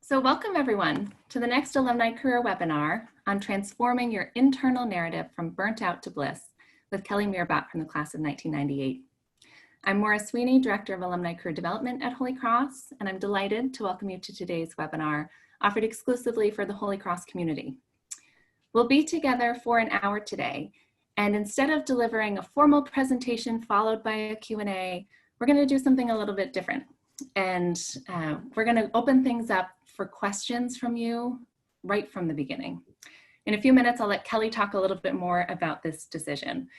So welcome everyone to the next Alumni Career Webinar on transforming your internal narrative from burnt out to bliss with Kelly Meerbott from the class of 1998. I'm Maura Sweeney, Director of Alumni Career Development at Holy Cross, and I'm delighted to welcome you to today's webinar offered exclusively for the Holy Cross community. We'll be together for an hour today, and instead of delivering a formal presentation followed by a Q&A, we're going to do something a little bit different. And we're going to open things up for questions from you right from the beginning. In a few minutes, I'll let Kelly talk a little bit more about this decision.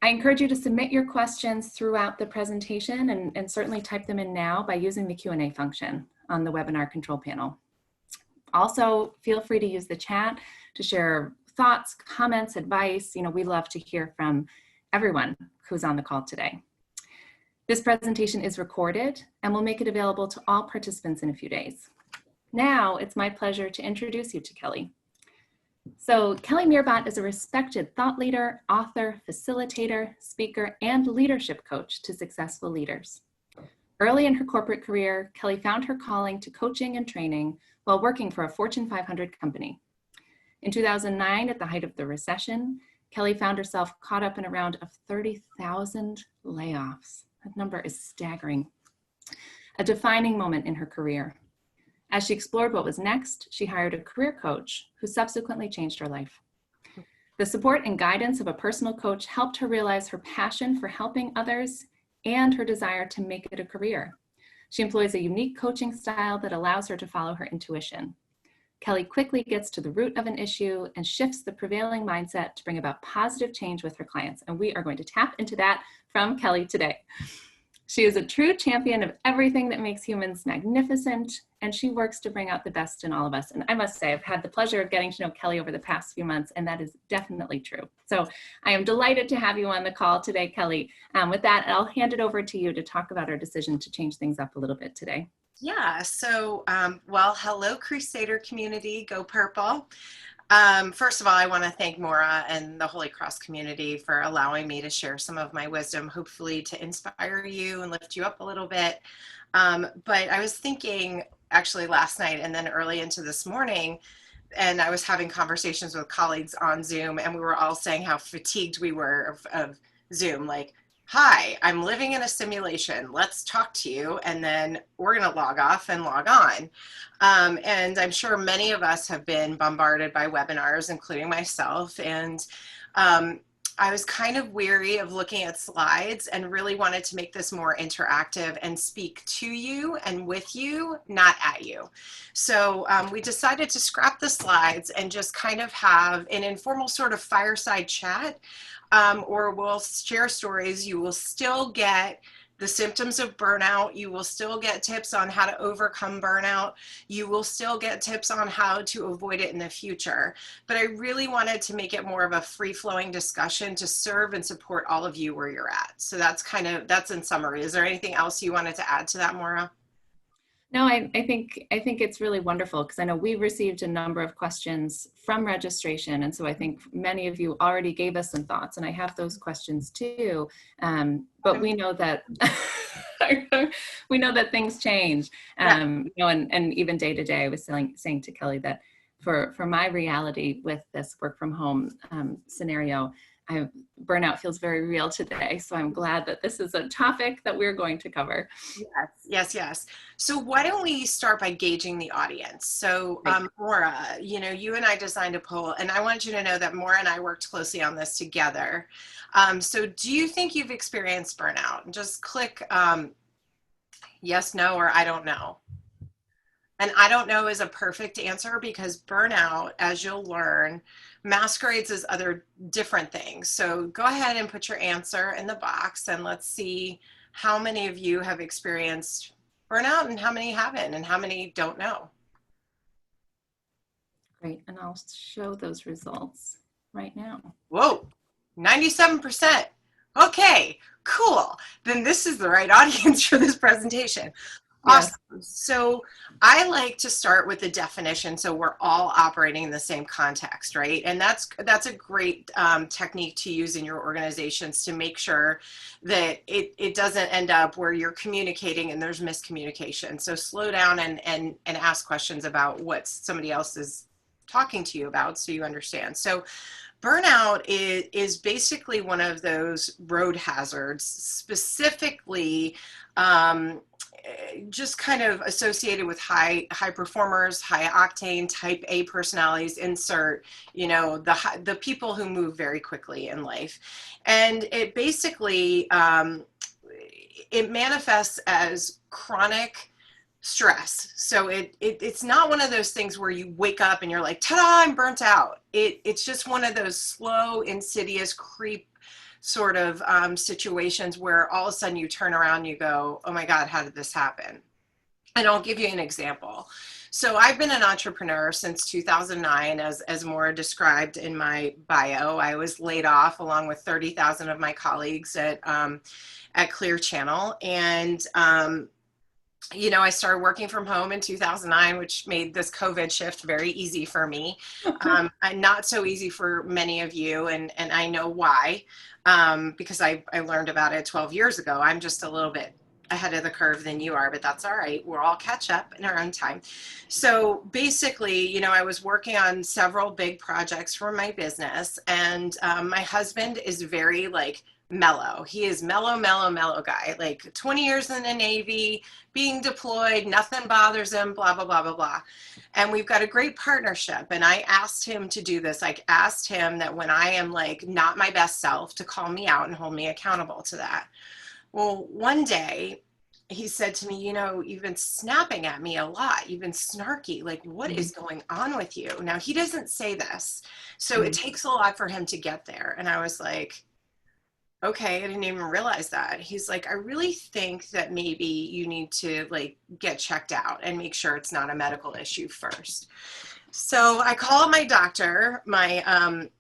I encourage you to submit your questions throughout the presentation and certainly type them in now by using the Q&A function on the webinar control panel. Also, feel free to use the chat to share thoughts, comments, advice. We love to hear from everyone who's on the call today. This presentation is recorded and we'll make it available to all participants in a few days. Now, it's my pleasure to introduce you to Kelly. So Kelly Meerbott is a respected thought leader, author, facilitator, speaker, and leadership coach to successful leaders. Early in her corporate career, Kelly found her calling to coaching and training while working for a Fortune 500 company. In 2009, at the height of the recession, Kelly found herself caught up in a round of 30,000 layoffs. That number is staggering. A defining moment in her career. As she explored what was next, she hired a career coach who subsequently changed her life. The support and guidance of a personal coach helped her realize her passion for helping others and her desire to make it a career. She employs a unique coaching style that allows her to follow her intuition. Kelly quickly gets to the root of an issue and shifts the prevailing mindset to bring about positive change with her clients. And we are going to tap into that from Kelly today. She is a true champion of everything that makes humans magnificent, and she works to bring out the best in all of us. And I must say, I've had the pleasure of getting to know Kelly over the past few months, and that is definitely true. So I am delighted to have you on the call today, Kelly. With that, I'll hand it over to you to talk about our decision to change things up a little bit today. Yeah, so, well, hello, Crusader community, go purple. First of all, I want to thank Maura and the Holy Cross community for allowing me to share some of my wisdom, hopefully to inspire you and lift you up a little bit. But I was thinking actually last night and then early into this morning, and I was having conversations with colleagues on Zoom, and we were all saying how fatigued we were of Zoom, like, hi, I'm living in a simulation. Let's talk to you. And then we're going to log off and log on. And I'm sure many of us have been bombarded by webinars, including myself. And I was kind of weary of looking at slides and really wanted to make this more interactive and speak to you and with you, not at you. So we decided to scrap the slides and just kind of have an informal sort of fireside chat. Or we'll share stories. You will still get the symptoms of burnout. You will still get tips on how to overcome burnout. You will still get tips on how to avoid it in the future. But I really wanted to make it more of a free-flowing discussion to serve and support all of you where you're at. So that's in summary. Is there anything else you wanted to add to that, Maura? No, I think it's really wonderful because I know we received a number of questions from registration. And so I think many of you already gave us some thoughts, and I have those questions too. But we know that we know that things change. And even day to day, I was saying to Kelly that for my reality with this work from home scenario, burnout feels very real today. So I'm glad that this is a topic that we're going to cover. Yes. So why don't we start by gauging the audience? So Maura, you and I designed a poll, and I want you to know that Maura and I worked closely on this together. So do you think you've experienced burnout? Just click yes, no, or I don't know. And I don't know is a perfect answer because burnout, as you'll learn, masquerades as other different things. So go ahead and put your answer in the box and let's see how many of you have experienced burnout and how many haven't and how many don't know. Great, and I'll show those results right now. Whoa, 97%. Okay, cool. Then this is the right audience for this presentation. Yes. Awesome. So I like to start with the definition so we're all operating in the same context, right? And that's a great technique to use in your organizations to make sure that it doesn't end up where you're communicating and there's miscommunication. So slow down and ask questions about what somebody else is talking to you about so you understand. So burnout is basically one of those road hazards, specifically just kind of associated with high performers, high octane type A personalities. Insert, the people who move very quickly in life, and it basically it manifests as chronic stress. So it's not one of those things where you wake up and you're like, ta-da, I'm burnt out. It's just one of those slow, insidious creep sort of situations where all of a sudden you turn around and you go, oh my God, how did this happen? And I'll give you an example. So I've been an entrepreneur since 2009, as Maura described in my bio. I was laid off along with 30,000 of my colleagues at Clear Channel. And I started working from home in 2009, which made this COVID shift very easy for me. And not so easy for many of you. And I know why, because I learned about it 12 years ago. I'm just a little bit ahead of the curve than you are, but that's all right. We'll all catch up in our own time. So basically, I was working on several big projects for my business, and my husband is very mellow. He is mellow guy, like 20 years in the Navy, being deployed, nothing bothers him, blah, blah, blah, blah, blah. And we've got a great partnership. And I asked him to do this. I asked him that when I am not my best self, to call me out and hold me accountable to that. Well, one day he said to me, you've been snapping at me a lot. You've been snarky. What is going on with you? Now, he doesn't say this, so it takes a lot for him to get there. And I was like, okay, I didn't even realize that. He's like, I really think that maybe you need to get checked out and make sure it's not a medical issue first. So I call up my doctor, my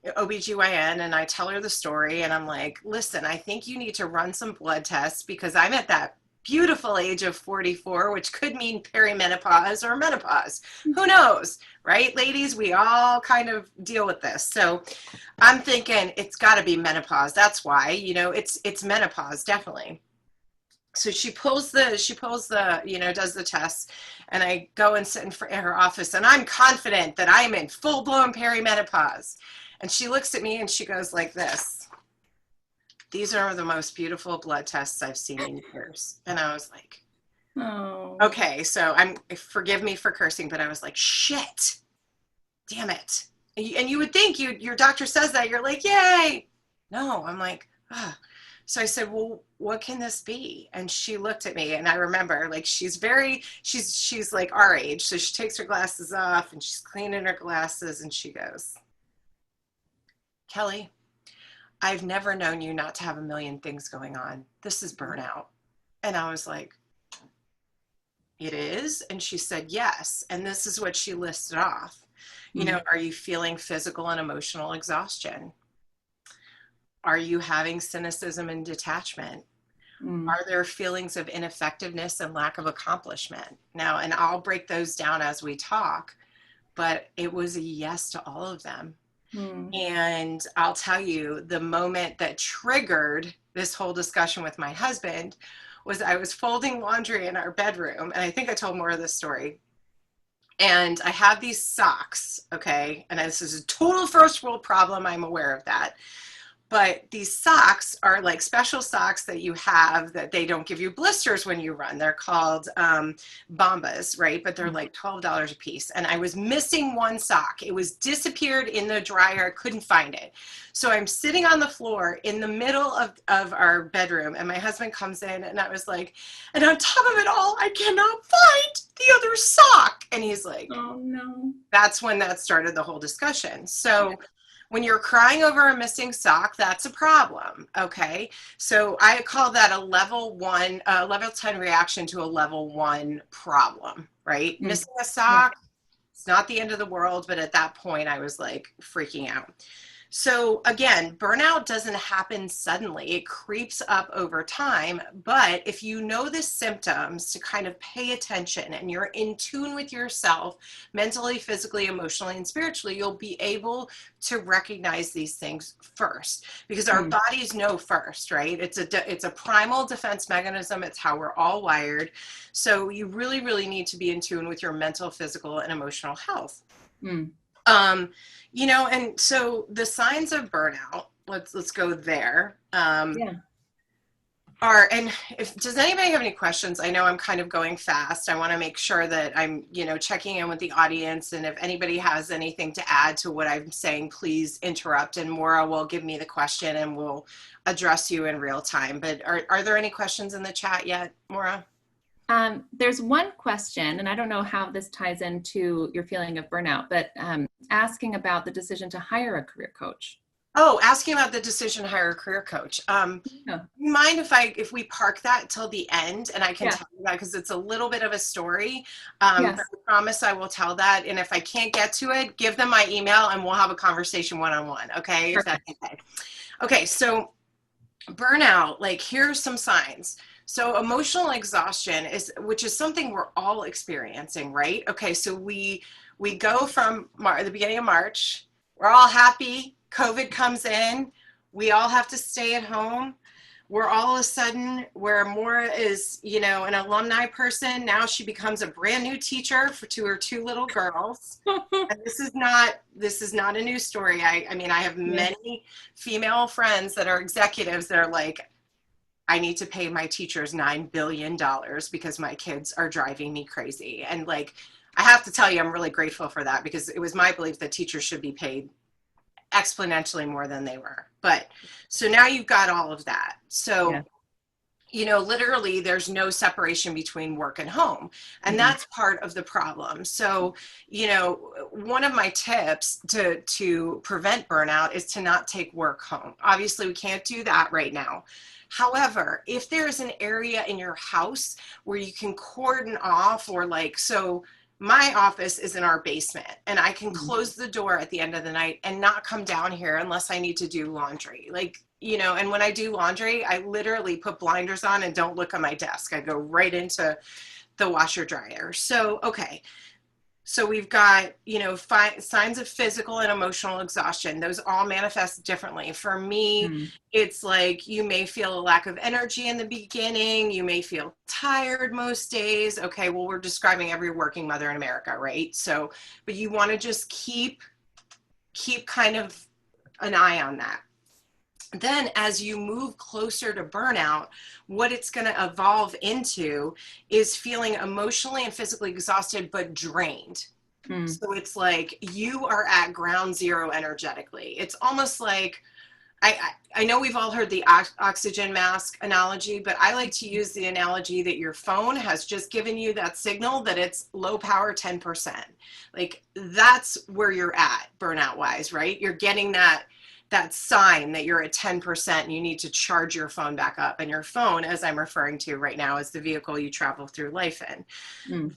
OBGYN, and I tell her the story. And I'm like, listen, I think you need to run some blood tests because I'm at that beautiful age of 44, which could mean perimenopause or menopause. Who knows, right? Ladies, we all kind of deal with this. So I'm thinking it's got to be menopause. That's why, it's menopause, definitely. So she pulls the, does the test, and I go and sit in her office, and I'm confident that I'm in full-blown perimenopause. And she looks at me and she goes like this. These are the most beautiful blood tests I've seen in years. And I was like, oh, okay. So forgive me for cursing, but I was like, shit, damn it. And you would think your doctor says that, you're like, yay. No, I'm like, ah. So I said, well, what can this be? And she looked at me, and I remember she's like our age. So she takes her glasses off and she's cleaning her glasses, and she goes, Kelly, I've never known you not to have a million things going on. This is burnout. And I was like, it is? And she said, yes. And this is what she listed off. Are you feeling physical and emotional exhaustion? Are you having cynicism and detachment? Are there feelings of ineffectiveness and lack of accomplishment? Now, and I'll break those down as we talk, but it was a yes to all of them. And I'll tell you, the moment that triggered this whole discussion with my husband was I was folding laundry in our bedroom. And I think I told more of this story. And I have these socks, okay? And this is a total first world problem. I'm aware of that. But these socks are special socks that you have that they don't give you blisters when you run. They're called Bombas, right? But they're $12 a piece. And I was missing one sock. It was disappeared in the dryer. I couldn't find it. So I'm sitting on the floor in the middle of our bedroom, and my husband comes in, and I was like, and on top of it all, I cannot find the other sock. And he's like, oh no. That's when that started the whole discussion. So when you're crying over a missing sock, that's a problem, okay? So I call that a level 10 reaction to a level 1 problem, right? Missing a sock, it's not the end of the world, but at that point I was freaking out. So again, burnout doesn't happen suddenly. It creeps up over time. But if you know the symptoms to kind of pay attention and you're in tune with yourself mentally, physically, emotionally, and spiritually, you'll be able to recognize these things first, because our bodies know first, right? It's a primal defense mechanism. It's how we're all wired. So you really, really need to be in tune with your mental, physical, and emotional health. And so the signs of burnout, let's go there. Does anybody have any questions? I know I'm kind of going fast. I want to make sure that I'm, checking in with the audience. And if anybody has anything to add to what I'm saying, please interrupt. And Maura will give me the question and we'll address you in real time. But are there any questions in the chat yet, Maura? There's one question, and I don't know how this ties into your feeling of burnout, but asking about the decision to hire a career coach. Oh, asking about the decision to hire a career coach. Mind if we park that till the end, and I can tell you that, because it's a little bit of a story. But I promise I will tell that. And if I can't get to it, give them my email and we'll have a conversation one-on-one. Okay. If that's okay. Okay. So burnout, here's some signs. So emotional exhaustion which is something we're all experiencing, right? Okay. So we go from the beginning of March, we're all happy. COVID comes in. We all have to stay at home. We're all of a sudden, where Maura is, an alumni person, now she becomes a brand new teacher to her two little girls. And this is not a new story. I mean, I have many female friends that are executives that are like, I need to pay my teachers $9 billion because my kids are driving me crazy. And I have to tell you, I'm really grateful for that, because it was my belief that teachers should be paid exponentially more than they were. But so now you've got all of that. So, literally there's no separation between work and home. And that's part of the problem. So, one of my tips to prevent burnout is to not take work home. Obviously we can't do that right now. However, if there's an area in your house where you can cordon off, or so my office is in our basement, and I can close the door at the end of the night and not come down here unless I need to do laundry. And when I do laundry, I literally put blinders on and don't look at my desk. I go right into the washer dryer. So, okay. So we've got, signs of physical and emotional exhaustion. Those all manifest differently. For me, it's you may feel a lack of energy in the beginning. You may feel tired most days. Okay, well, we're describing every working mother in America, right? So, but you want to just keep kind of an eye on that. Then as you move closer to burnout, what it's going to evolve into is feeling emotionally and physically exhausted, but drained. So it's you are at ground zero energetically. It's almost like, I know we've all heard the oxygen mask analogy, but I like to use the analogy that your phone has just given you that signal that it's low power 10%. That's where you're at burnout wise, right? You're getting that sign that you're at 10% and you need to charge your phone back up. And your phone, as I'm referring to right now, is the vehicle you travel through life in.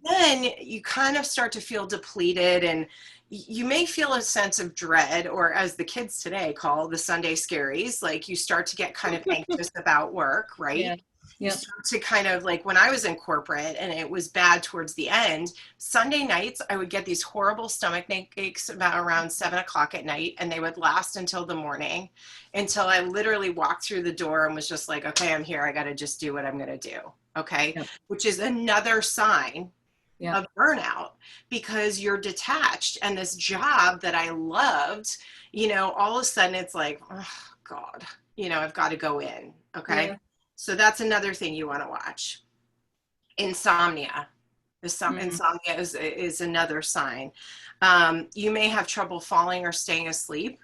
Then you kind of start to feel depleted, and you may feel a sense of dread, or as the kids today call the Sunday scaries, you start to get kind of anxious about work, right? You start to kind of when I was in corporate and it was bad towards the end, Sunday nights, I would get these horrible stomach aches about around 7 o'clock at night, and they would last until the morning, until I literally walked through the door and was just like, okay, I'm here. I got to just do what I'm going to do. Okay. Which is another sign of burnout, because you're detached, and this job that I loved, all of a sudden it's oh God, I've got to go in. Okay. So that's another thing you want to watch. Insomnia. Insomnia is another sign. You may have trouble falling or staying asleep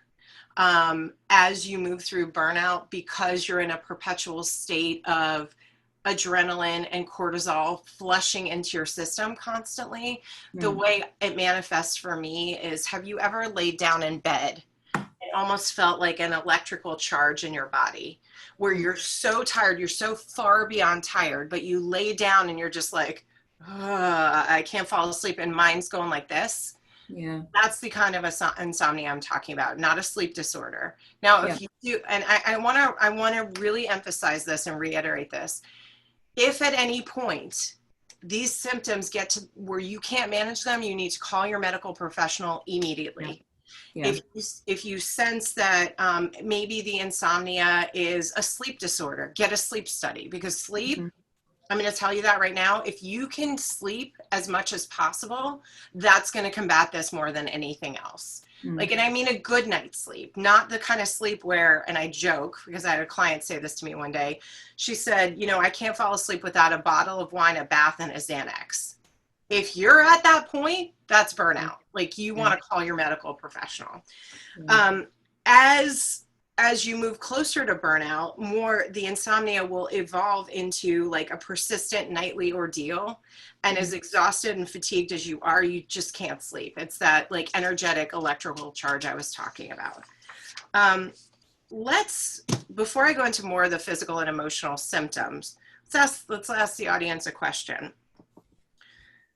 as you move through burnout, because you're in a perpetual state of adrenaline and cortisol flushing into your system constantly. The way it manifests for me is, have you ever laid down in bed? It almost felt like an electrical charge in your body, where you're so tired, you're so far beyond tired, but you lay down and you're just I can't fall asleep, and mine's going like this. Yeah. That's the kind of insomnia I'm talking about, not a sleep disorder. Now, Yeah. if you do, and I want to really emphasize this and reiterate this. If at any point these symptoms get to where you can't manage them, you need to call your medical professional immediately. Yeah. If you sense that maybe the insomnia is a sleep disorder, get a sleep study, because sleep, I'm going to tell you that right now, if you can sleep as much as possible, that's going to combat this more than anything else. Like, and I mean a good night's sleep, not the kind of sleep where, and I joke because I had a client say this to me one day. She said, you know, I can't fall asleep without a bottle of wine, a bath, and a Xanax. If you're at that point, that's burnout. Like, you want to call your medical professional. As you move closer to burnout, more the insomnia will evolve into like a persistent nightly ordeal. And as exhausted and fatigued as you are, you just can't sleep. It's that like energetic electrical charge I was talking about. Before I go into more of the physical and emotional symptoms, let's ask the audience a question.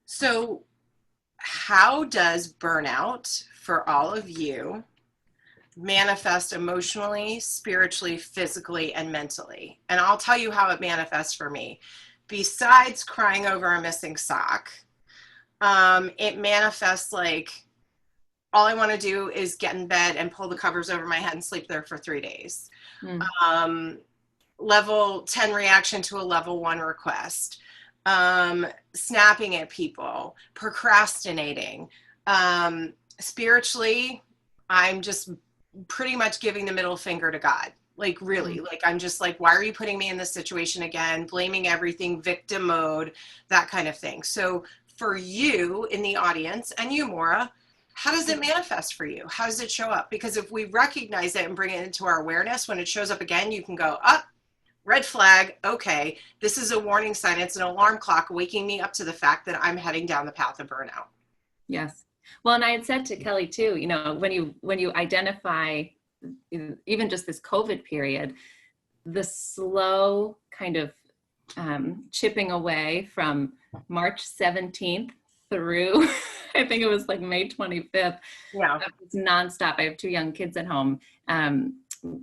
So how does burnout for all of you manifest emotionally, spiritually, physically, and mentally? And I'll tell you how it manifests for me. Besides crying over a missing sock, it manifests like all I want to do is get in bed and pull the covers over my head and sleep there for 3 days. Level 10 reaction to a level 1 request. Snapping at people, procrastinating. Spiritually, I'm just pretty much giving the middle finger to God. Like, really, like, I'm just like, why are you putting me in this situation again? Blaming everything, victim mode, that kind of thing. So for you in the audience, and you, Maura, how does it manifest for you? How does it show up? Because if we recognize it and bring it into our awareness, when it shows up again, you can go, up, red flag. Okay, this is a warning sign. It's an alarm clock waking me up to the fact that I'm heading down the path of burnout. Yes. Well, and I had said to Kelly too, you know, when you identify even just this COVID period, the slow kind of chipping away from March 17th through, I think it was like May 25th. Yeah. It's nonstop. I have 2 young kids at home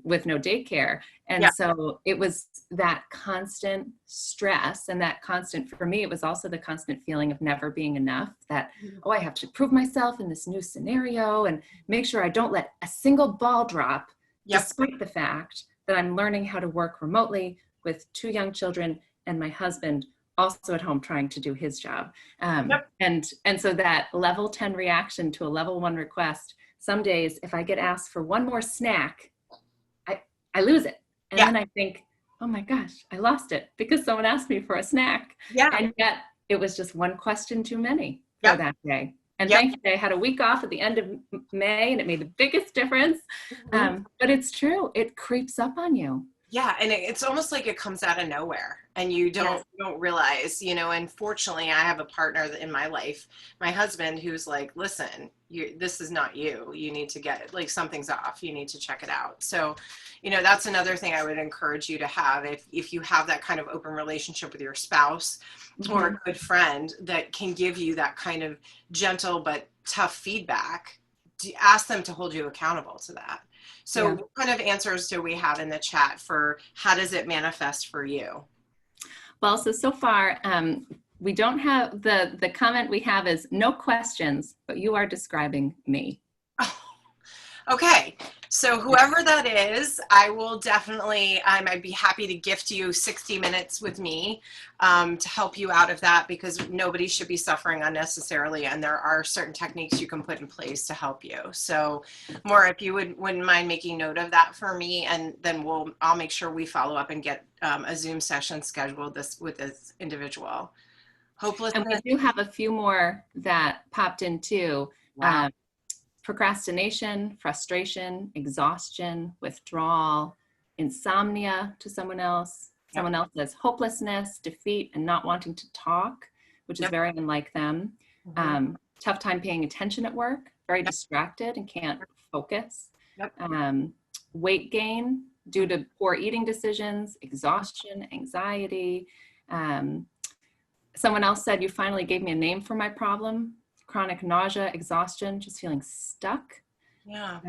with no daycare. And so it was that constant stress, and that constant, for me, it was also the constant feeling of never being enough, that, oh, I have to prove myself in this new scenario and make sure I don't let a single ball drop, despite the fact that I'm learning how to work remotely with 2 young children and my husband also at home trying to do his job. And so that level 10 reaction to a level 1 request, some days if I get asked for one more snack, I lose it. And then I think, oh my gosh, I lost it because someone asked me for a snack. And yet it was just one question too many for that day. And thankfully I had a week off at the end of May and it made the biggest difference. But it's true, it creeps up on you. Yeah, and it's almost like it comes out of nowhere and you don't realize, you know. And fortunately, I have a partner in my life, my husband, who's like, listen, this is not you. You need to get, like, something's off. You need to check it out. So, you know, that's another thing I would encourage you to have if you have that kind of open relationship with your spouse or a good friend that can give you that kind of gentle but tough feedback. Ask them to hold you accountable to that. So what kind of answers do we have in the chat for how does it manifest for you? Well, so far, we don't have, the comment we have is no questions, but you are describing me. Okay, so whoever that is, I will definitely, I'd be happy to gift you 60 minutes with me to help you out of that, because nobody should be suffering unnecessarily, and there are certain techniques you can put in place to help you. So, Maura, if you wouldn't mind making note of that for me, and then I'll make sure we follow up and get a Zoom session scheduled with this individual. Hopelessness. And we do have a few more that popped in too. Wow. Procrastination, frustration, exhaustion, withdrawal, insomnia to someone else. Someone else says hopelessness, defeat, and not wanting to talk, which is very unlike them. Tough time paying attention at work, very distracted and can't focus. Weight gain due to poor eating decisions, exhaustion, anxiety. Someone else said, you finally gave me a name for my problem. chronic nausea, exhaustion, just feeling stuck. Yeah.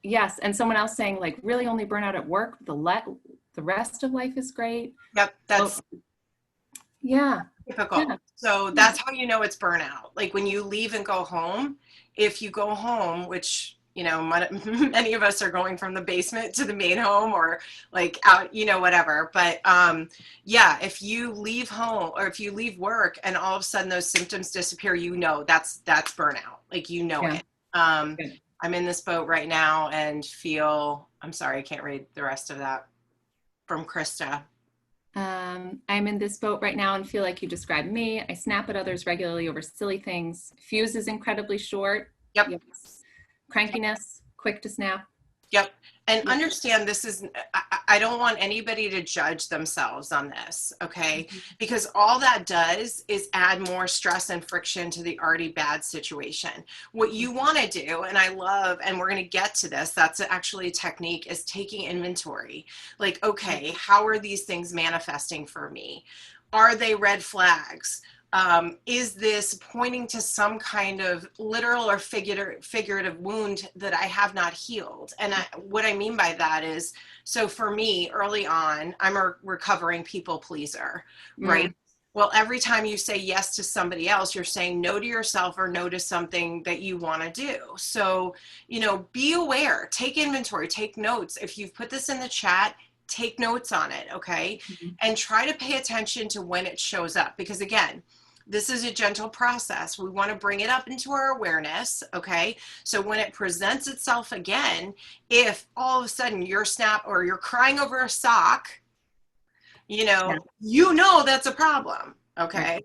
Yes, and someone else saying like really only burnout at work. The rest of life is great. Yep. That's yeah. typical. Yeah. So that's how you know it's burnout. Like when you leave and go home, if you go home, which, you know, many of us are going from the basement to the main home or like out, you know, whatever. But yeah, if you leave home or if you leave work and all of a sudden those symptoms disappear, you know, that's burnout. Like, you know it. I'm in this boat right now and I'm sorry, I can't read the rest of that from Krista. I'm in this boat right now and feel like you described me. I snap at others regularly over silly things. Fuse is incredibly short. Yep. Yes. Crankiness, quick to snap. Yep. And understand this is, I don't want anybody to judge themselves on this, okay? Because all that does is add more stress and friction to the already bad situation. What you want to do, and I love, and we're going to get to this, that's actually a technique, is taking inventory. Like, okay, how are these things manifesting for me? Are they red flags? Is this pointing to some kind of literal or figurative wound that I have not healed? And what I mean by that is, so for me, early on, I'm a recovering people pleaser, right? Well, every time you say yes to somebody else, you're saying no to yourself or no to something that you want to do. So, you know, be aware, take inventory, take notes. If you've put this in the chat, take notes on it, okay? And try to pay attention to when it shows up. Because again, this is a gentle process. We want to bring it up into our awareness, okay? So when it presents itself again, if all of a sudden you're crying over a sock, you know that's a problem, okay?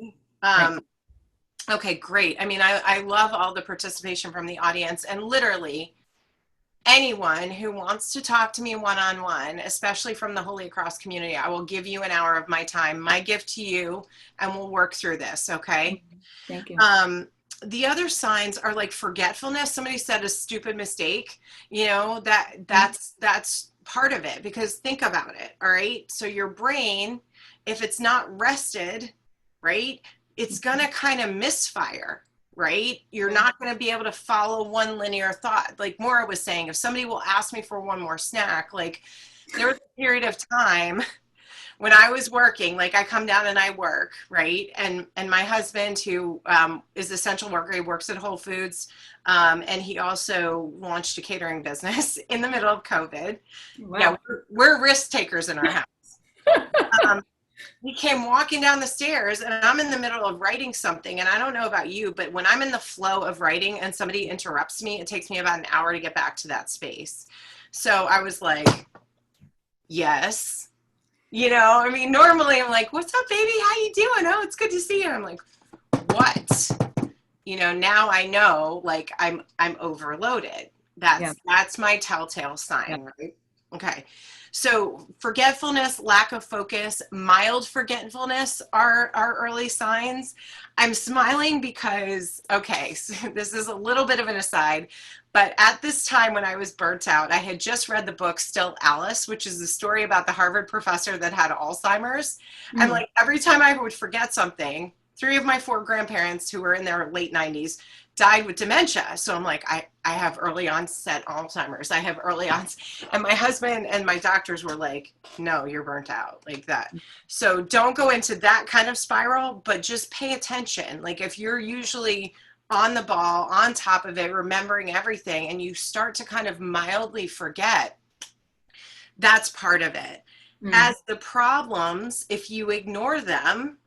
Okay, great. I mean, I love all the participation from the audience, and literally anyone who wants to talk to me one-on-one, especially from the Holy Cross community, I will give you an hour of my time, my gift to you, and we'll work through this, okay? Thank you. The other signs are like forgetfulness. Somebody said a stupid mistake, you know, that's part of it, because think about it, all right? So your brain, if it's not rested, right, it's gonna kind of misfire. Right? You're not going to be able to follow one linear thought. Like Maura was saying, if somebody will ask me for one more snack, like there was a period of time when I was working, like I come down and I work, right? And my husband, who is an essential worker, he works at Whole Foods, and he also launched a catering business in the middle of COVID. Wow. Yeah, we're risk takers in our house. We came walking down the stairs and I'm in the middle of writing something. And I don't know about you, but when I'm in the flow of writing and somebody interrupts me, it takes me about an hour to get back to that space. So I was like, yes, you know, I mean, normally I'm like, what's up, baby? How you doing? Oh, it's good to see you. I'm like, what? You know, now I know, like I'm overloaded. That's my telltale sign, right? Okay. So forgetfulness, lack of focus, mild forgetfulness are early signs. I'm smiling because, okay, so this is a little bit of an aside, but at this time when I was burnt out, I had just read the book Still Alice, which is the story about the Harvard professor that had Alzheimer's. And like every time I would forget something, 3 of my 4 grandparents who were in their late 90s died with dementia. So I'm like, I have early onset Alzheimer's. I have early onset. And my husband and my doctors were like, no, you're burnt out, like that. So don't go into that kind of spiral, but just pay attention. Like if you're usually on the ball, on top of it, remembering everything, and you start to kind of mildly forget, that's part of it. As the problems, if you ignore them,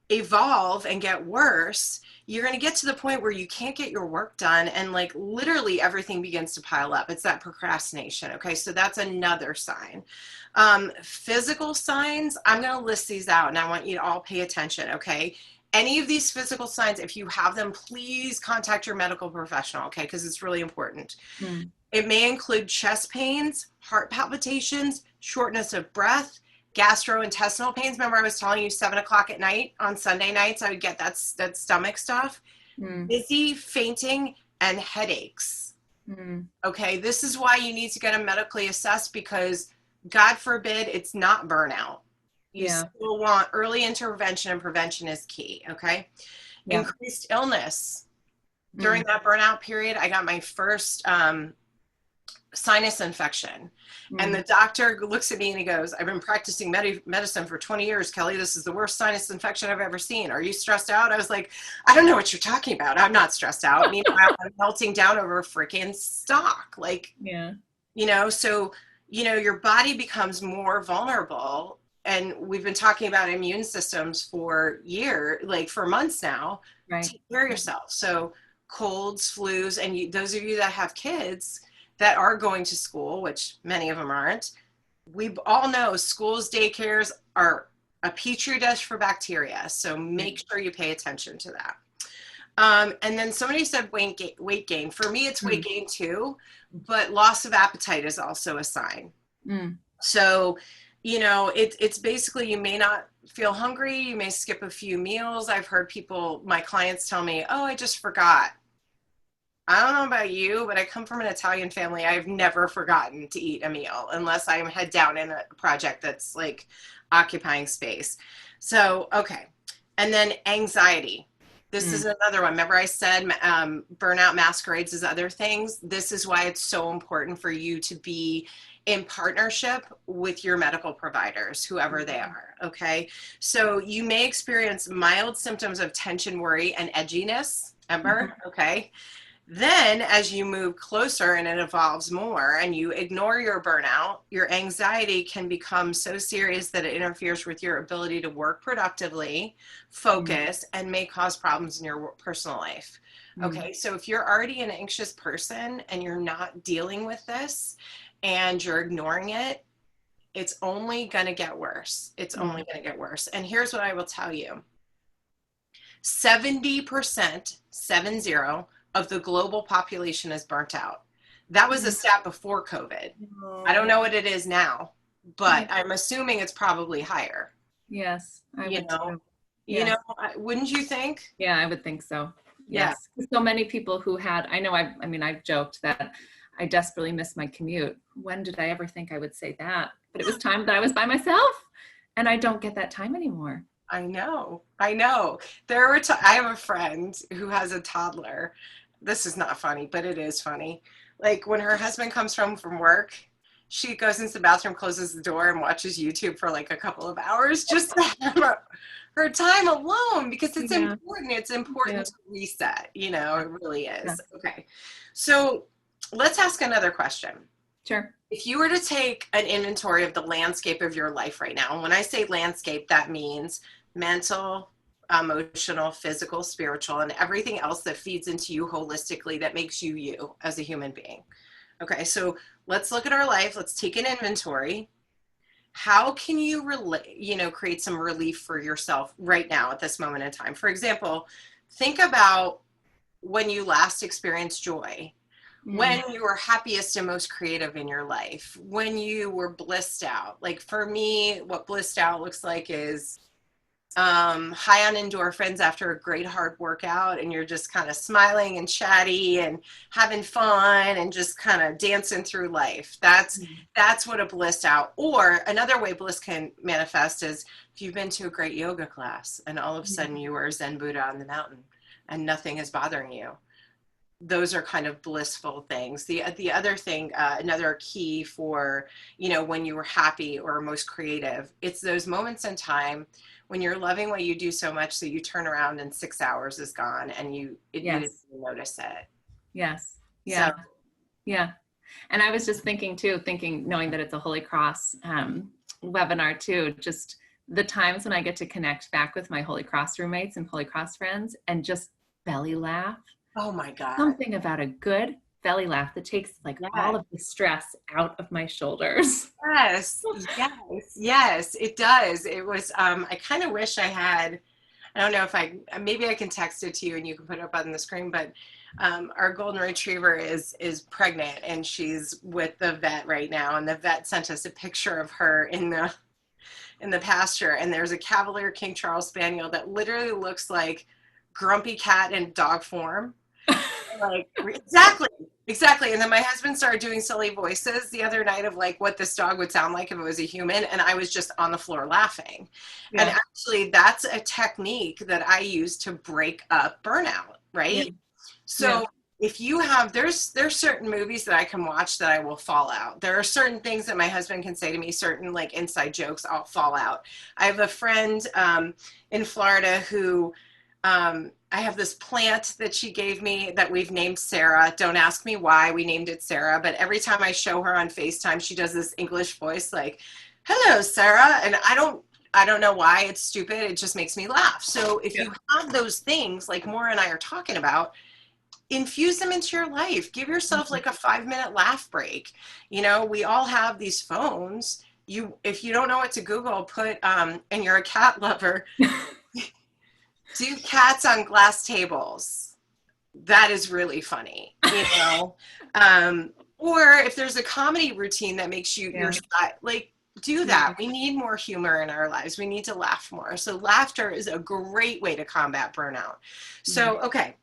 evolve and get worse, you're going to get to the point where you can't get your work done, and like literally everything begins to pile up. It's that procrastination. Okay, so that's another sign. Physical signs, I'm going to list these out and I want you to all pay attention. Okay, any of these physical signs, if you have them, please contact your medical professional. Okay, because it's really important. It may include chest pains, heart palpitations, shortness of breath, gastrointestinal pains. Remember I was telling you 7 o'clock at night on Sunday nights, I would get that stomach stuff, dizzy, fainting, and headaches. Okay, this is why you need to get them medically assessed, because God forbid it's not burnout. You still want early intervention, and prevention is key. Okay. Yeah. increased illness. During that burnout period, I got my first sinus infection. And the doctor looks at me and he goes, I've been practicing medicine for 20 years, Kelly. This is the worst sinus infection I've ever seen. Are you stressed out? I was like, I don't know what you're talking about. I'm not stressed out. Meanwhile, I'm melting down over freaking stock. Like, Yeah. So, your body becomes more vulnerable. And we've been talking about immune systems for for months now. Right. Take care of yourself. So colds, flus, and those of you that have kids that are going to school, which many of them aren't, we all know schools, daycares are a petri dish for bacteria. So make sure you pay attention to that. And then somebody said weight gain. For me, it's weight gain too, but loss of appetite is also a sign. So, it's basically, you may not feel hungry. You may skip a few meals. I've heard my clients tell me, oh, I just forgot. I don't know about you, but I come from an Italian family. I've never forgotten to eat a meal unless I'm head down in a project that's like occupying space. So, okay. And then anxiety. This is another one. Remember I said burnout masquerades as other things. This is why it's so important for you to be in partnership with your medical providers, whoever they are, okay? So you may experience mild symptoms of tension, worry, and edginess, remember, okay? Then as you move closer and it evolves more and you ignore your burnout, your anxiety can become so serious that it interferes with your ability to work productively, focus, and may cause problems in your personal life. Okay, so if you're already an anxious person and you're not dealing with this and you're ignoring it, it's only going to get worse. It's only going to get worse. And here's what I will tell you. 70%, 70, of the global population is burnt out. That was a stat before COVID. I don't know what it is now, but I'm assuming it's probably higher. Yes. Wouldn't you think? Yeah, I would think so. Yes. Yeah. So many people who I've joked that I desperately miss my commute. When did I ever think I would say that? But it was time that I was by myself, and I don't get that time anymore. I know. I have a friend who has a toddler. This is not funny, but it is funny. Like when her husband comes home from work, she goes into the bathroom, closes the door, and watches YouTube for like a couple of hours just to have her time alone, because it's important. It's important to reset. It really is. Yeah. Okay. So let's ask another question. Sure. If you were to take an inventory of the landscape of your life right now, and when I say landscape, that means mental, emotional, physical, spiritual, and everything else that feeds into you holistically that makes you you as a human being. Okay, so let's look at our life. Let's take an inventory. How can you create some relief for yourself right now at this moment in time? For example, think about when you last experienced joy, when you were happiest and most creative in your life, when you were blissed out. Like for me, what blissed out looks like is high on endorphins after a great hard workout, and you're just kind of smiling and chatty and having fun and just kind of dancing through life. That's what a blissed out. Or another way bliss can manifest is if you've been to a great yoga class and all of a sudden you were Zen Buddha on the mountain and nothing is bothering you. Those are kind of blissful things. The other thing, another key for, when you were happy or most creative, it's those moments in time when you're loving what you do so much so you turn around and 6 hours is gone and you didn't notice it. Yes. Yeah. So, yeah. And I was just thinking, knowing that it's a Holy Cross webinar too, just the times when I get to connect back with my Holy Cross roommates and Holy Cross friends and just belly laugh. Oh my God. Something about a good belly laugh that takes all of the stress out of my shoulders. Yes, it does. It was, I kind of wish I had, I don't know if maybe I can text it to you and you can put it up on the screen, but our golden retriever is pregnant and she's with the vet right now. And the vet sent us a picture of her in the pasture. And there's a Cavalier King Charles Spaniel that literally looks like Grumpy Cat in dog form. Like, exactly. And then my husband started doing silly voices the other night of like what this dog would sound like if it was a human. And I was just on the floor laughing. Yeah. And actually that's a technique that I use to break up burnout, right? Yeah. So if you have, there's certain movies that I can watch that I will fall out. There are certain things that my husband can say to me, certain like inside jokes, I'll fall out. I have a friend in Florida who, I have this plant that she gave me that we've named Sarah. Don't ask me why we named it Sarah, but every time I show her on FaceTime, she does this English voice like, hello, Sarah. And I don't know why. It's stupid. It just makes me laugh. So if you have those things like Maura and I are talking about, infuse them into your life. Give yourself like a 5-minute laugh break. You know, we all have these phones. If you don't know what to Google, put, and you're a cat lover, do cats on glass tables. That is really funny, you know? Or if there's a comedy routine that makes you, your like, do that. We need more humor in our lives. We need to laugh more. So laughter is a great way to combat burnout. So, okay.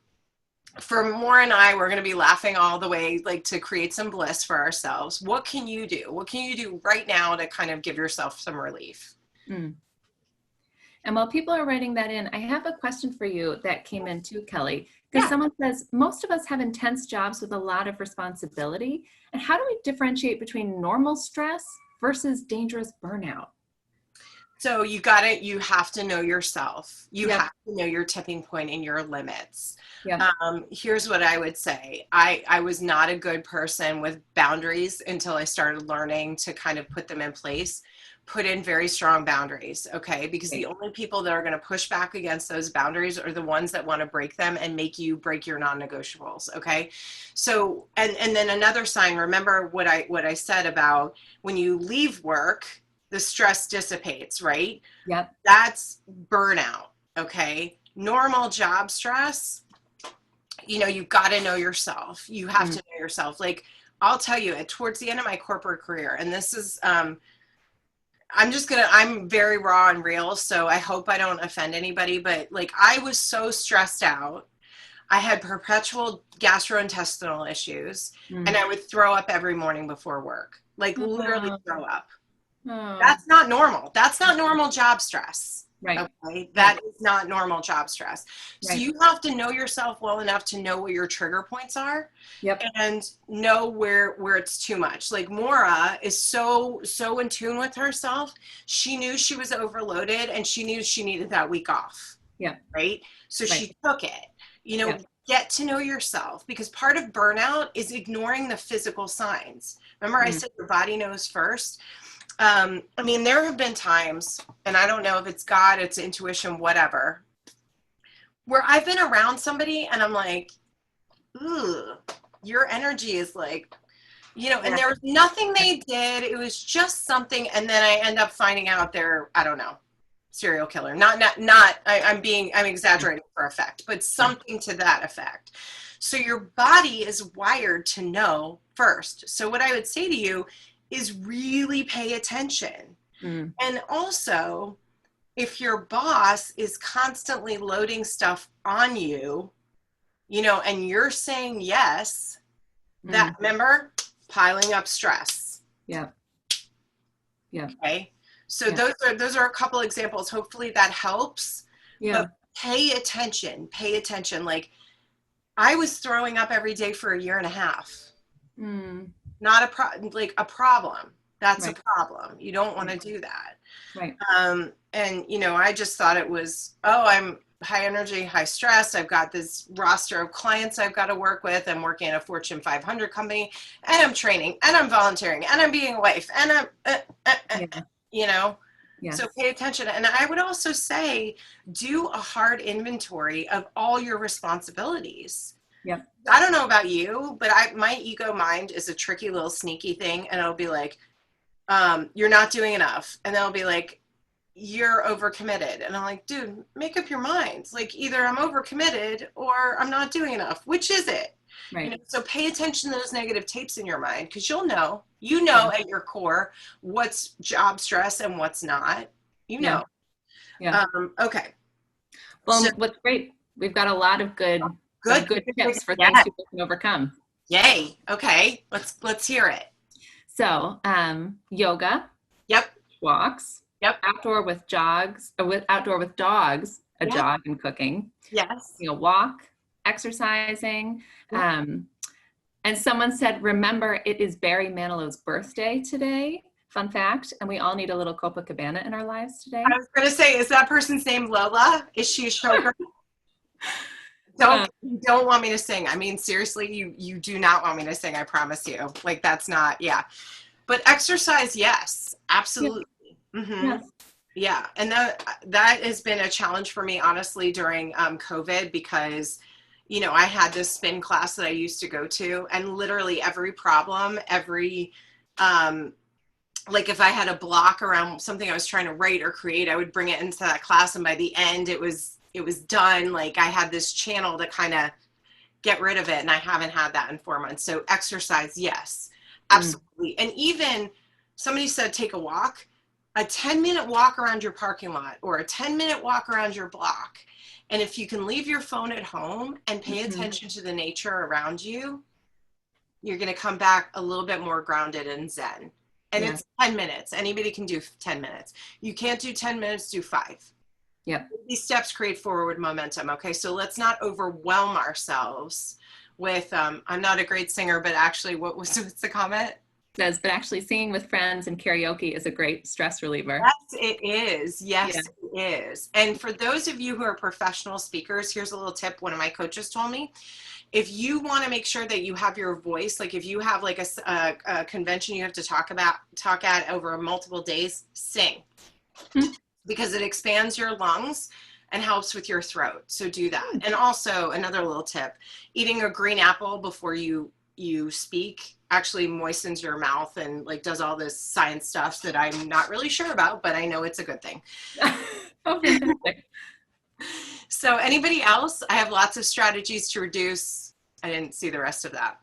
For Maura and I, we're going to be laughing all the way, like to create some bliss for ourselves. What can you do? What can you do right now to kind of give yourself some relief? And while people are writing that in, I have a question for you that came in too, Kelly, because someone says, most of us have intense jobs with a lot of responsibility. And how do we differentiate between normal stress versus dangerous burnout? So you have to know yourself. You have to know your tipping point and your limits. Here's what I would say. I was not a good person with boundaries until I started learning to kind of put them in place. Put in very strong boundaries, okay? Because the only people that are going to push back against those boundaries are the ones that want to break them and make you break your non-negotiables, okay? So, and then another sign, remember what I said about when you leave work, the stress dissipates, right? Yep. That's burnout, okay? Normal job stress, you know, you've got to know yourself. You have to know yourself. Like, I'll tell you, towards the end of my corporate career, and this is, I'm very raw and real, so I hope I don't offend anybody, but like I was so stressed out. I had perpetual gastrointestinal issues and I would throw up every morning before work, like literally throw up. That's not normal. That's not normal job stress. Right. Okay. That is not normal job stress. So you have to know yourself well enough to know what your trigger points are and know where it's too much. Like Maura is so in tune with herself. She knew she was overloaded and she knew she needed that week off. Yeah. Right. So she took it, you know, get to know yourself, because part of burnout is ignoring the physical signs. Remember I said your body knows first. I mean, there have been times, and I don't know if it's God, it's intuition, whatever, where I've been around somebody and I'm like, ooh, your energy is like, you know, and there was nothing they did. It was just something. And then I end up finding out they're, I don't know, serial killer. I'm exaggerating for effect, but something to that effect. So your body is wired to know first. So what I would say to you is really pay attention. And also, if your boss is constantly loading stuff on you, you know, and you're saying yes, that, remember, piling up stress. Yeah. Okay. So those are a couple examples. Hopefully that helps. But pay attention. Like, I was throwing up every day for 1.5 years. Not a problem. That's a problem. You don't want to do that. Right. And, you know, I just thought it was, I'm high energy, high stress. I've got this roster of clients I've got to work with. I'm working at a Fortune 500 company, and I'm training, and I'm volunteering, and I'm being a wife, and I'm, you know. So pay attention. And I would also say, do a hard inventory of all your responsibilities. I don't know about you, but my ego mind is a tricky little sneaky thing. And it'll be like, you're not doing enough. And they'll be like, you're overcommitted. And I'm like, dude, make up your mind. Like, either I'm overcommitted or I'm not doing enough. Which is it? Right. You know, so pay attention to those negative tapes in your mind, because you know at your core what's job stress and what's not. You know. Okay. Well, what's great, we've got a lot of good some Good. good tips for things Yeah. people can overcome. Yay. Okay. Let's hear it. So, yoga, Yep. walks, Yep. outdoor with dogs, a Yeah. jog and cooking, Yes. walk, exercising. Yep. And someone said, remember, it is Barry Manilow's birthday today. Fun fact. And we all need a little Copacabana in our lives today. I was going to say, is that person's name Lola? Is she a showgirl? Don't want me to sing. I mean, seriously, you do not want me to sing. I promise you. Like, that's not, yeah. But exercise, yes, absolutely. Yeah. Mm-hmm. Yes. Yeah. And that has been a challenge for me, honestly, during COVID, because, you know, I had this spin class that I used to go to, and literally every problem, like if I had a block around something I was trying to write or create, I would bring it into that class. And by the end, it was done. Like I had this channel to kind of get rid of it. And I haven't had that in 4 months. So exercise, yes, absolutely. And even somebody said, take a walk, a 10-minute walk around your parking lot or a 10-minute walk around your block. And if you can leave your phone at home and pay attention to the nature around you, you're going to come back a little bit more grounded and zen. And it's 10 minutes. Anybody can do 10 minutes. You can't do 10 minutes, do 5. Yeah. These steps create forward momentum. Okay. So let's not overwhelm ourselves with, I'm not a great singer, but actually what's the comment? Says, but actually singing with friends and karaoke is a great stress reliever. Yes, it is. Yes, it is. And for those of you who are professional speakers, here's a little tip one of my coaches told me. If you want to make sure that you have your voice, like if you have like a convention you have to talk at over multiple days, sing. Because it expands your lungs and helps with your throat. So do that. And also another little tip, eating a green apple before you speak actually moistens your mouth and like does all this science stuff that I'm not really sure about, but I know it's a good thing. Oh, fantastic. So anybody else? I have lots of strategies to reduce. I didn't see the rest of that.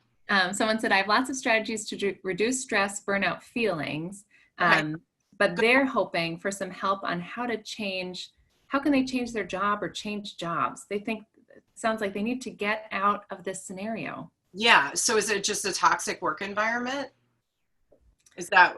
Someone said, I have lots of strategies to reduce stress, burnout feelings, but they're hoping for some help on how can they change their job or change jobs? They think, it sounds like they need to get out of this scenario. Yeah. So is it just a toxic work environment? Is that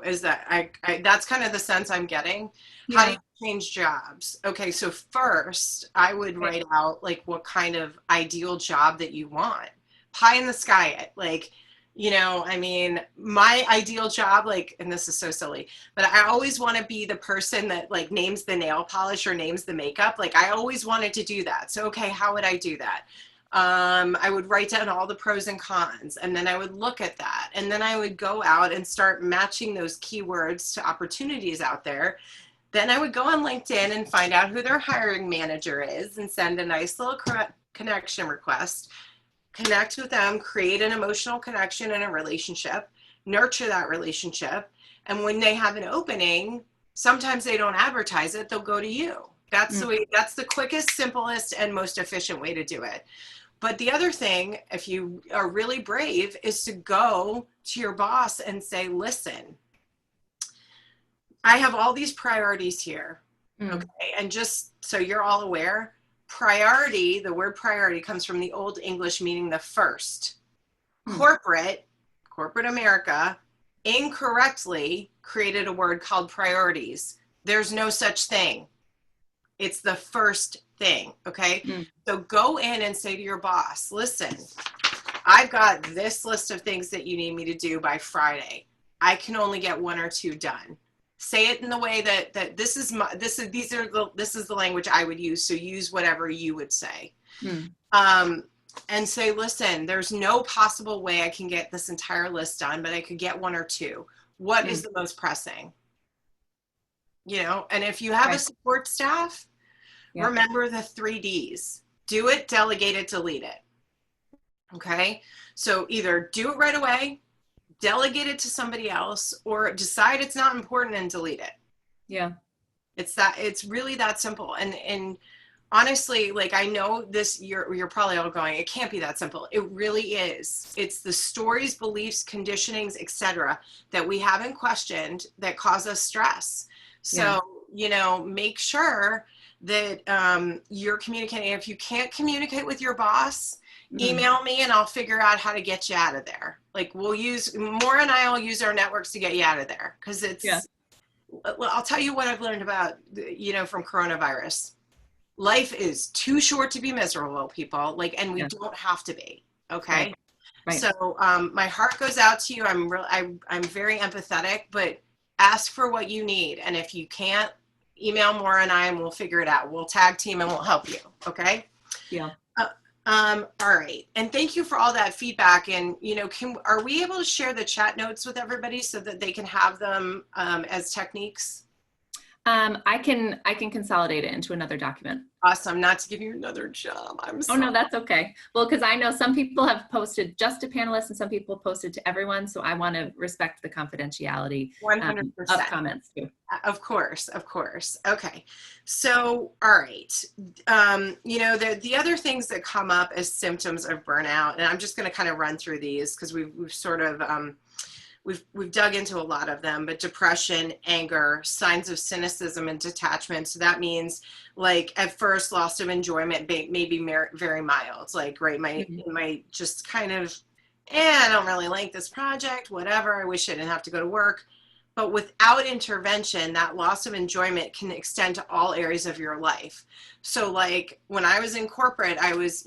that's kind of the sense I'm getting. Yeah. How do you change jobs? Okay. So first I would write out like what kind of ideal job that you want. Pie in the sky. Like, you know, I mean, my ideal job, like, and this is so silly, but I always want to be the person that like names the nail polish or names the makeup. Like I always wanted to do that. So, okay, how would I do that? I would write down all the pros and cons, and then I would look at that. And then I would go out and start matching those keywords to opportunities out there. Then I would go on LinkedIn and find out who their hiring manager is and send a nice little connection request, connect with them, create an emotional connection and a relationship, nurture that relationship. And when they have an opening, sometimes they don't advertise it, they'll go to you. That's the way, that's the quickest, simplest, and most efficient way to do it. But the other thing, if you are really brave, is to go to your boss and say, listen, I have all these priorities here. Okay. And just so you're all aware, priority, the word priority comes from the Old English meaning the first. Corporate America incorrectly created a word called priorities. There's no such thing. It's the first thing. Okay. So go in and say to your boss, listen, I've got this list of things that you need me to do by Friday. I can only get 1 or 2 done. Say it in the way that this is the language I would use. So use whatever you would say. And say, listen, there's no possible way I can get this entire list done, but I could get 1 or 2. What is the most pressing? You know, and if you have a support staff, remember the 3 Ds. Do it, delegate it, delete it. Okay. So either do it right away, delegate it to somebody else, or decide it's not important and delete it. Yeah. It's really that simple. And honestly, like, I know this, you're probably all going, it can't be that simple. It really is. It's the stories, beliefs, conditionings, etc., that we haven't questioned that cause us stress. So, you know, make sure that you're communicating. If you can't communicate with your boss, Mm-hmm. email me and I'll figure out how to get you out of there. Like Maura and I will use our networks to get you out of there. Cause I'll tell you what I've learned about, from coronavirus. Life is too short to be miserable, people. And we don't have to be. Okay. Right. So my heart goes out to you. I'm very empathetic, but ask for what you need. And if you can't, email Maura and I, and we'll figure it out. We'll tag team and we'll help you. Okay. Yeah. All right. And thank you for all that feedback. And, are we able to share the chat notes with everybody so that they can have them as techniques? I can consolidate it into another document. Awesome. Not to give you another job. I'm sorry. Oh, no, that's okay. Well, because I know some people have posted just to panelists and some people posted to everyone. So I want to respect the confidentiality 100%. Of comments too. Of course. Okay. So, all right. The other things that come up as symptoms of burnout, and I'm just going to kind of run through these because we've sort of, we've dug into a lot of them, but depression, anger, signs of cynicism and detachment. So that means at first loss of enjoyment, maybe very mild, my just kind of, I don't really like this project, whatever. I wish I didn't have to go to work. But without intervention, that loss of enjoyment can extend to all areas of your life. So when I was in corporate, I was,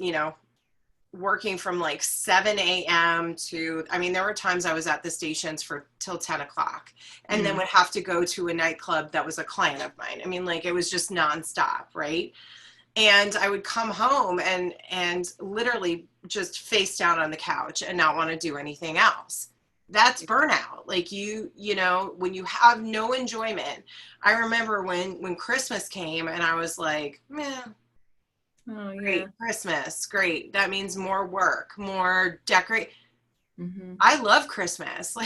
working from 7 a.m. to, there were times I was at the stations till 10 o'clock and then would have to go to a nightclub that was a client of mine. It was just nonstop. Right. And I would come home and literally just face down on the couch and not want to do anything else. That's burnout. When you have no enjoyment. I remember when Christmas came and I was like, man, oh, yeah. Great, Christmas, great. That means more work, more decorate. Mm-hmm. I love Christmas.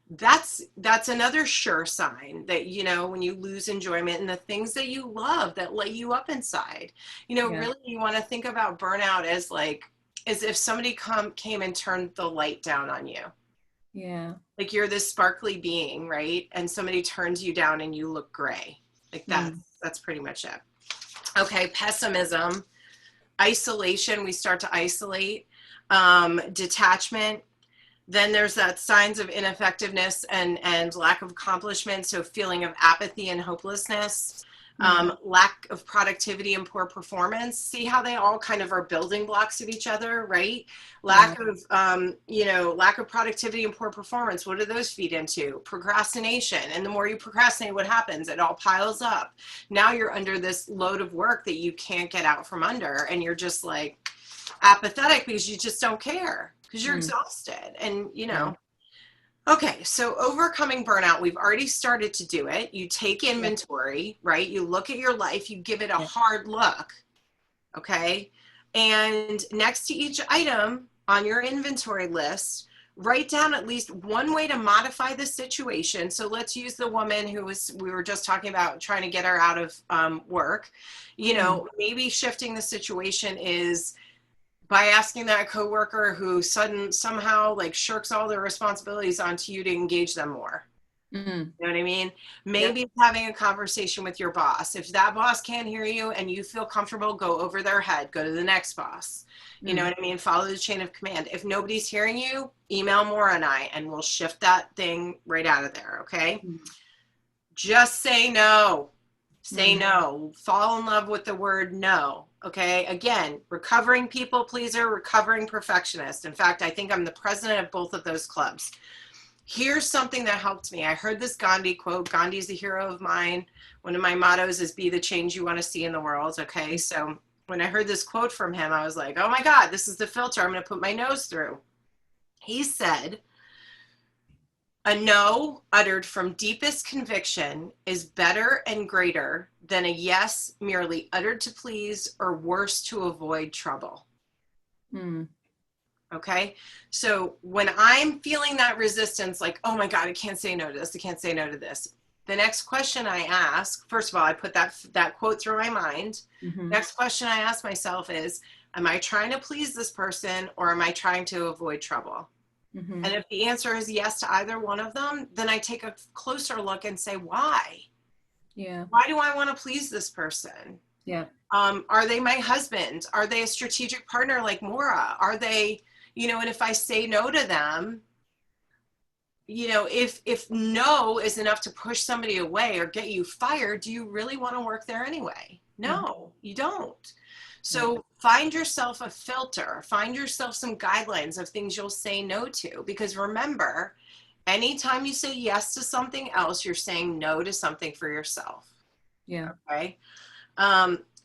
That's another sure sign that, when you lose enjoyment in the things that you love that light you up inside, really you want to think about burnout as if somebody came and turned the light down on you. Yeah. You're this sparkly being, right? And somebody turns you down and you look gray. That's pretty much it. Okay, pessimism, isolation, we start to isolate, detachment. Then there's that signs of ineffectiveness and lack of accomplishment, so feeling of apathy and hopelessness, lack of productivity and poor performance. See how they all kind of are building blocks of each other, right? Lack of productivity and poor performance. What do those feed into? Procrastination. And the more you procrastinate, what happens? It all piles up. Now you're under this load of work that you can't get out from under, and you're just apathetic because you just don't care because you're exhausted and Okay, so overcoming burnout, we've already started to do it. You take inventory, right? You look at your life, you give it a hard look, okay? And next to each item on your inventory list, write down at least one way to modify the situation. So let's use the woman we were just talking about trying to get her out of work. Maybe shifting the situation is by asking that coworker who somehow shirks all their responsibilities onto you to engage them more. Mm-hmm. You know what I mean? Maybe it's having a conversation with your boss. If that boss can't hear you and you feel comfortable, go over their head, go to the next boss. You know what I mean? Follow the chain of command. If nobody's hearing you, email Maura and I, and we'll shift that thing right out of there. Okay. Mm-hmm. Just say no. Say no. Fall in love with the word no. Okay. Again, recovering people pleaser, recovering perfectionist. In fact, I think I'm the president of both of those clubs. Here's something that helped me. I heard this Gandhi quote. Gandhi's a hero of mine. One of my mottos is be the change you want to see in the world. Okay. So when I heard this quote from him, I was like, oh my God, this is the filter I'm going to put my nose through. He said, a no uttered from deepest conviction is better and greater than a yes merely uttered to please or worse to avoid trouble. Okay. So when I'm feeling that resistance, oh my God, I can't say no to this. I can't say no to this. The next question I ask, first of all, I put that quote through my mind. Mm-hmm. Next question I ask myself is, am I trying to please this person or am I trying to avoid trouble? Mm-hmm. And if the answer is yes to either one of them, then I take a closer look and say, why? Yeah. Why do I want to please this person? Yeah. Are they my husband? Are they a strategic partner like Maura? Are they, and if I say no to them, if no is enough to push somebody away or get you fired, do you really want to work there anyway? No, you don't. So find yourself a filter, find yourself some guidelines of things you'll say no to, because remember, anytime you say yes to something else, you're saying no to something for yourself. Yeah. Okay.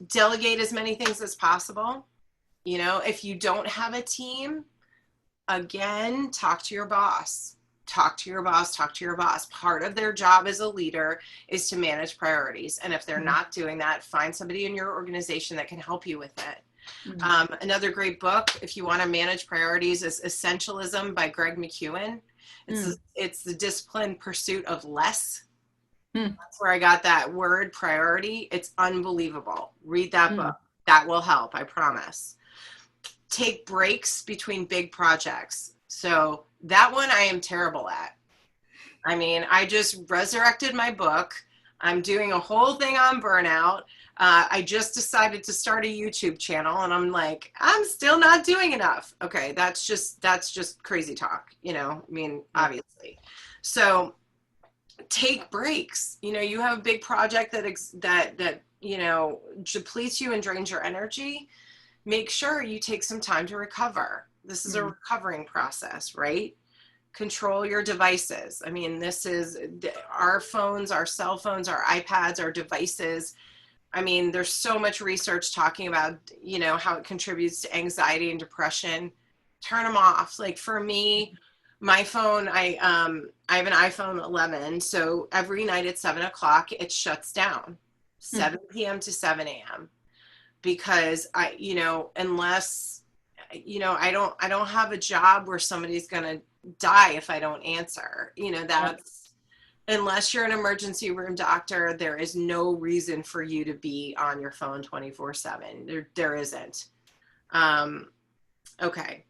Delegate as many things as possible. If you don't have a team, again, talk to your boss. Talk to your boss, talk to your boss. Part of their job as a leader is to manage priorities. And if they're not doing that, find somebody in your organization that can help you with it. Another great book, if you want to manage priorities, is Essentialism by Greg McKeown. It's the disciplined pursuit of less. That's where I got that word, priority. It's unbelievable. Read that book. That will help, I promise. Take breaks between big projects. So that one I am terrible at. I mean, I just resurrected my book. I'm doing a whole thing on burnout. I just decided to start a YouTube channel, and I'm like, I'm still not doing enough. Okay, that's just crazy talk, obviously. So take breaks. You have a big project that depletes you and drains your energy. Make sure you take some time to recover. This is a recovering process, right? Control your devices. I mean, this is our phones, our cell phones, our iPads, our devices. I mean, there's so much research talking about, how it contributes to anxiety and depression. Turn them off. Like for me, my phone, I have an iPhone 11. So every night at 7 o'clock, it shuts down, 7 p.m. to 7 a.m. Because unless, I don't have a job where somebody's going to die if I don't answer, that's, unless you're an emergency room doctor, there is no reason for you to be on your phone 24/7. There isn't. Okay.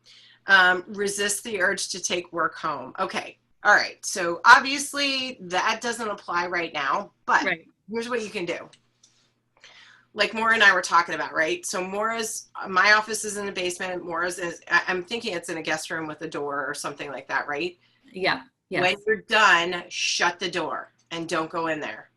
Resist the urge to take work home. Okay. All right. So obviously that doesn't apply right now, but here's what you can do. Like Maura and I were talking about, right? So my office is in the basement. I'm thinking it's in a guest room with a door or something like that, right? Yeah. Yes. When you're done, shut the door and don't go in there.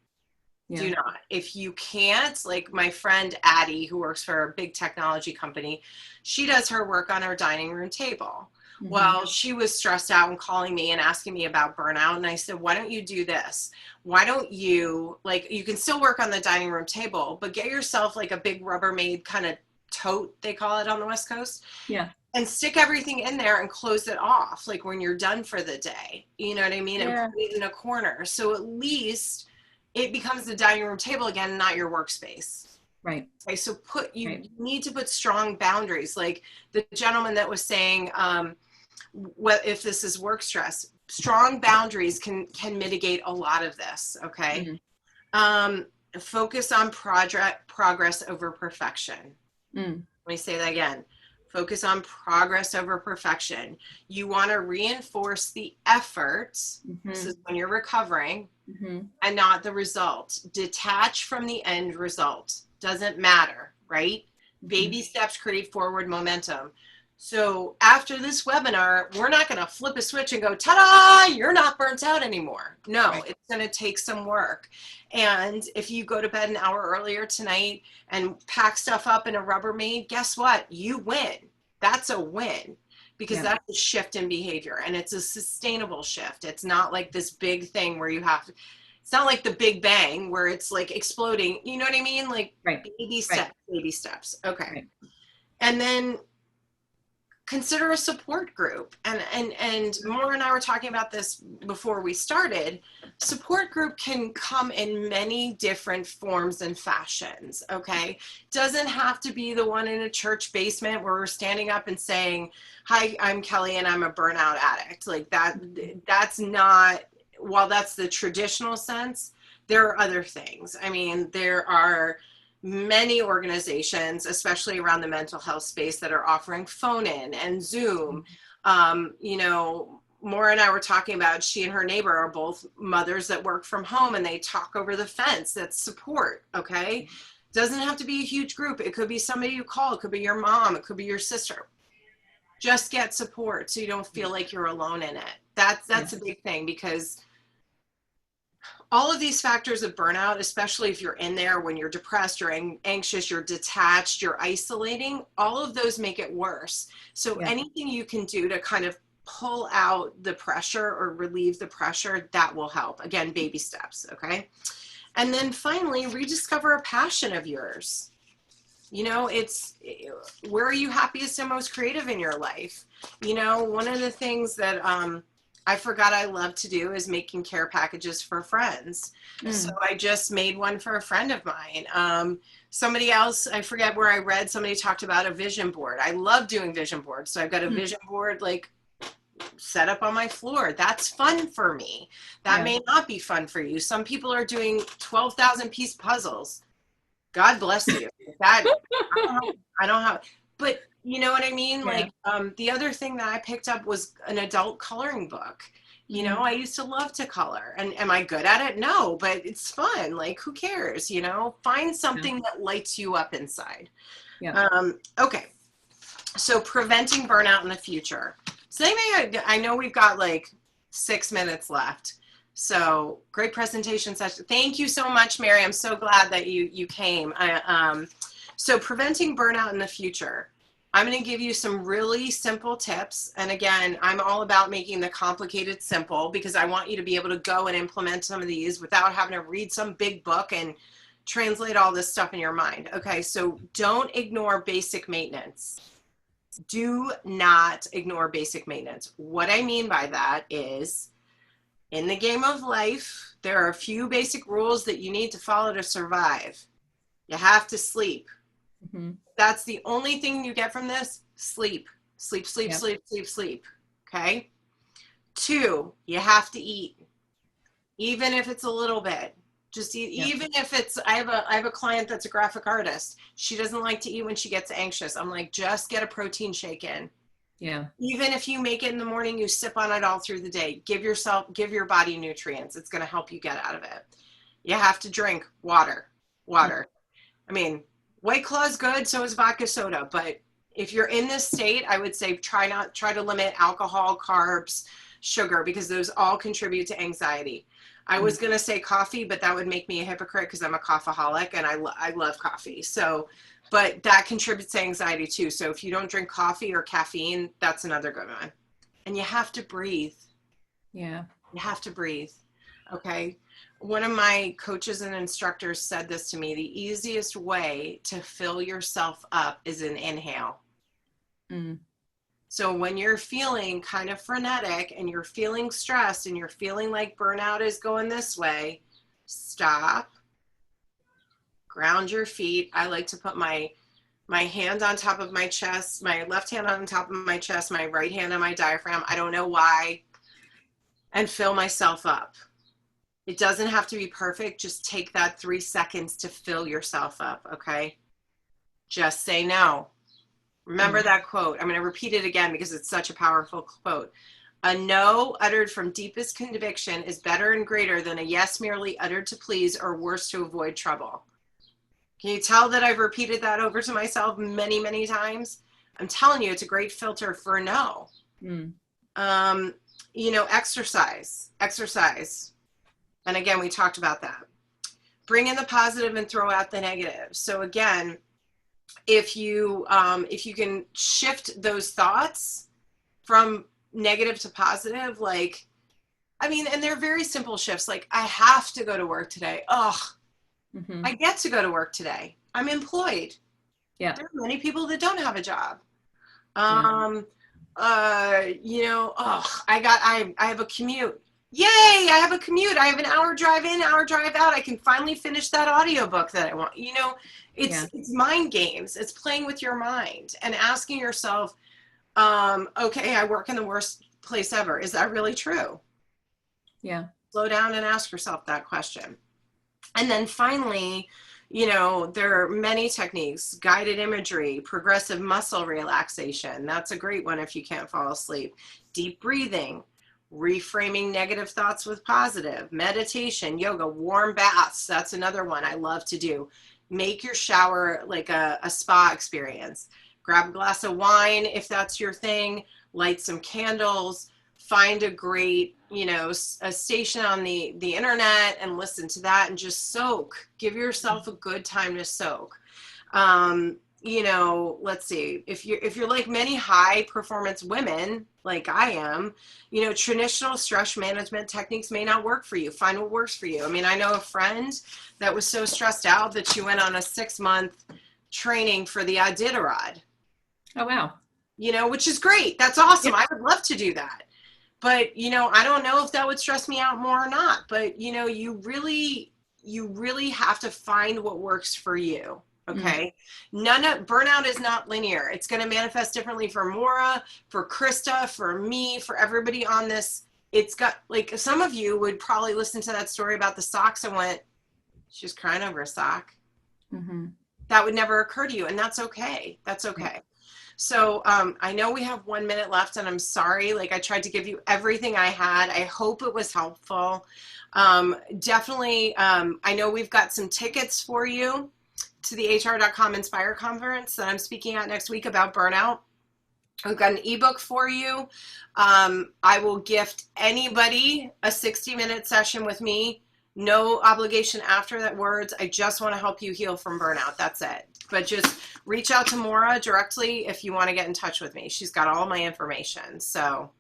Yeah. Do not. If you can't, like my friend Addie, who works for a big technology company, she does her work on her dining room table. Well, she was stressed out and calling me and asking me about burnout. And I said, why don't you do this? Why don't you, you can still work on the dining room table, but get yourself like a big Rubbermaid kind of tote, they call it on the West Coast. Yeah. And stick everything in there and close it off, like when you're done for the day. You know what I mean? And put it in a corner. So at least it becomes the dining room table again, not your workspace. Right. Okay, so you need to put strong boundaries. Like the gentleman that was saying, if this is work stress, strong boundaries can mitigate a lot of this. Okay. Focus on progress over perfection. Let me say that again. Focus on progress over perfection. You want to reinforce the efforts. This is when you're recovering and not the result. Detach from the end result. Doesn't matter, right? Baby steps create forward momentum. So after this webinar, we're not going to flip a switch and go, ta-da, you're not burnt out anymore. No, it's going to take some work. And if you go to bed an hour earlier tonight and pack stuff up in a Rubbermaid, guess what? You win. That's a win, because that's a shift in behavior, and it's a sustainable shift. It's not like this big thing where you have to, it's not like the Big Bang where it's like exploding. You know what I mean? Like baby steps. Okay. And then consider a support group. And Maura and I were talking about this before we started. Support group can come in many different forms and fashions, okay? Doesn't have to be the one in a church basement where we're standing up and saying, hi, I'm Kelly and I'm a burnout addict. Like that's not, while that's the traditional sense, there are other things. I mean, there are many organizations, especially around the mental health space, that are offering phone in and Zoom. Maura and I were talking about, she and her neighbor are both mothers that work from home, and they talk over the fence. That's support, okay? Doesn't have to be a huge group. It could be somebody you call. It could be your mom. It could be your sister. Just get support so you don't feel like you're alone in it. That's a big thing, because all of these factors of burnout, especially if you're in there when you're depressed, you're anxious, you're detached, you're isolating, all of those make it worse. So anything you can do to kind of pull out the pressure or relieve the pressure, that will help. Again, baby steps, okay? And then finally, rediscover a passion of yours. You know, it's where are you happiest and most creative in your life? You know, one of the things that I forgot I love to do is making care packages for friends. So I just made one for a friend of mine. Somebody else, I forget where I read, somebody talked about a vision board. I love doing vision boards. So I've got a vision board like set up on my floor. That's fun for me. That may not be fun for you. Some people are doing 12,000 piece puzzles. God bless you. That I don't have, but you know what I mean? Like, the other thing that I picked up was an adult coloring book. You know, I used to love to color, and am I good at it? No, but it's fun. Like, who cares? You know, find something that lights you up inside. Okay. So preventing burnout in the future. So I know we've got like 6 minutes left. So great presentation session. Thank you so much, Mary. I'm so glad that you came. So preventing burnout in the future. I'm going to give you some really simple tips. And again, I'm all about making the complicated simple, because I want you to be able to go and implement some of these without having to read some big book and translate all this stuff in your mind. Okay, so don't ignore basic maintenance. Do not ignore basic maintenance. What I mean by that is, in the game of life, there are a few basic rules that you need to follow to survive. You have to sleep. That's the only thing you get from this. Sleep, sleep, sleep, sleep, sleep, sleep. Okay. 2, you have to eat, even if it's a little bit. Just eat, even if it's, I have a client that's a graphic artist. She doesn't like to eat when she gets anxious. I'm like, just get a protein shake in. Even if you make it in the morning, you sip on it all through the day. Give your body nutrients. It's going to help you get out of it. You have to drink water. I mean, White Claw is good, so is vodka soda. But if you're in this state, I would say try to limit alcohol, carbs, sugar, because those all contribute to anxiety. I was going to say coffee, but that would make me a hypocrite because I'm a coffeeholic and I love coffee. So, but that contributes to anxiety too. So if you don't drink coffee or caffeine, that's another good one. And you have to breathe. You have to breathe. Okay. One of my coaches and instructors said this to me: the easiest way to fill yourself up is an inhale. So when you're feeling kind of frenetic and you're feeling stressed and you're feeling like burnout is going this way, stop, ground your feet. I like to put my hand on top of my chest, my left hand on top of my chest, my right hand on my diaphragm. I don't know why. And fill myself up. It doesn't have to be perfect. Just take that 3 seconds to fill yourself up, okay? Just say no. Remember that quote. I'm going to repeat it again because it's such a powerful quote. A no uttered from deepest conviction is better and greater than a yes merely uttered to please, or worse, to avoid trouble. Can you tell that I've repeated that over to myself many, many times? I'm telling you, it's a great filter for a no. You know, exercise. And again, we talked about that. Bring in the positive and throw out the negative. So again, if you can shift those thoughts from negative to positive, like, I mean, and they're very simple shifts. Like, I have to go to work today. I get to go to work today. I'm employed. There are many people that don't have a job. You know, I have a commute. Yay, I have a commute. I have an hour drive in, hour drive out. I can finally finish that audiobook that I want. You know, it's mind games. It's playing with your mind and asking yourself, okay, I work in the worst place ever. Is that really true? Slow down and ask yourself that question. And then finally, you know, there are many techniques: guided imagery, progressive muscle relaxation. That's a great one if you can't fall asleep. Deep breathing, reframing negative thoughts with positive, meditation, yoga, warm baths. That's another one I love to do. Make your shower like a spa experience. Grab a glass of wine if that's your thing, light some candles, find a great, a station on the internet and listen to that and just soak. Give yourself a good time to soak. Let's see, if you're like many high performance women, like I am, traditional stress management techniques may not work for you. Find what works for you. I mean, I know a friend that was so stressed out that she went on a 6-month training for the Iditarod. Oh, wow. Which is great. That's awesome. Yep. I would love to do that. But, I don't know if that would stress me out more or not. But, you really have to find what works for you. Okay. Burnout is not linear. It's going to manifest differently for Maura, for Krista, for me, for everybody on this. It's got, like, some of you would probably listen to that story about the socks and went, she's crying over a sock. Mm-hmm. That would never occur to you. And that's okay. That's okay. So I know we have 1 minute left and I'm sorry. Like, I tried to give you everything I had. I hope it was helpful. Definitely. I know we've got some tickets for you to the hr.com Inspire conference that I'm speaking at next week about burnout. We've got an ebook for you. I will gift anybody a 60-minute session with me. No obligation after that words. I just want to help you heal from burnout. That's it. But just reach out to Maura directly if you want to get in touch with me. She's got all my information. So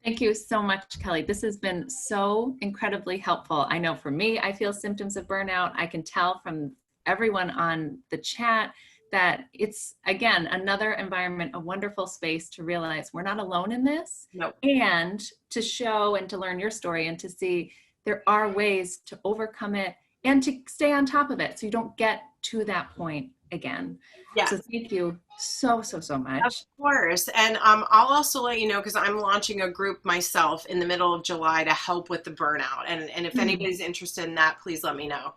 thank you so much, Kelly. This has been so incredibly helpful. I know for me, I feel symptoms of burnout. I can tell from everyone on the chat that it's, again, another environment, a wonderful space to realize we're not alone in this. Nope. And to show and to learn your story and to see there are ways to overcome it and to stay on top of it so you don't get to that point again. Yeah. So thank you so much. Of course. And I'll also let you know, because I'm launching a group myself in the middle of July to help with the burnout. And if anybody's interested in that, please let me know.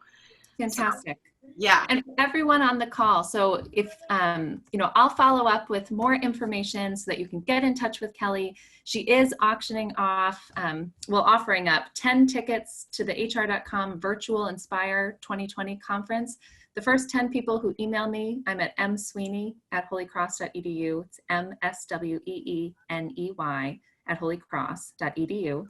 Fantastic. Yeah. And everyone on the call. So if, I'll follow up with more information so that you can get in touch with Kelly. She is auctioning off, offering up 10 tickets to the hr.com virtual Inspire 2020 conference. The first 10 people who email me, I'm at msweeney@holycross.edu. It's MSWEENEY @holycross.edu.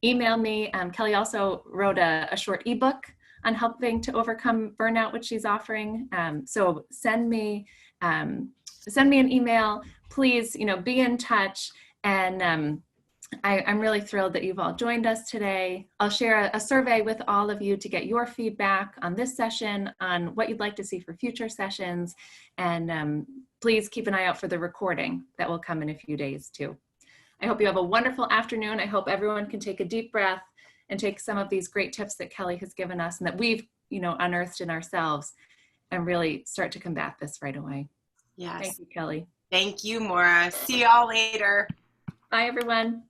Email me. Kelly also wrote a short ebook on helping to overcome burnout, which she's offering. So send me an email, please, be in touch. And I'm really thrilled that you've all joined us today. I'll share a survey with all of you to get your feedback on this session, on what you'd like to see for future sessions. And please keep an eye out for the recording that will come in a few days too. I hope you have a wonderful afternoon. I hope everyone can take a deep breath and take some of these great tips that Kelly has given us and that we've, unearthed in ourselves and really start to combat this right away. Yes. Thank you, Kelly. Thank you, Maura. See y'all later. Bye, everyone.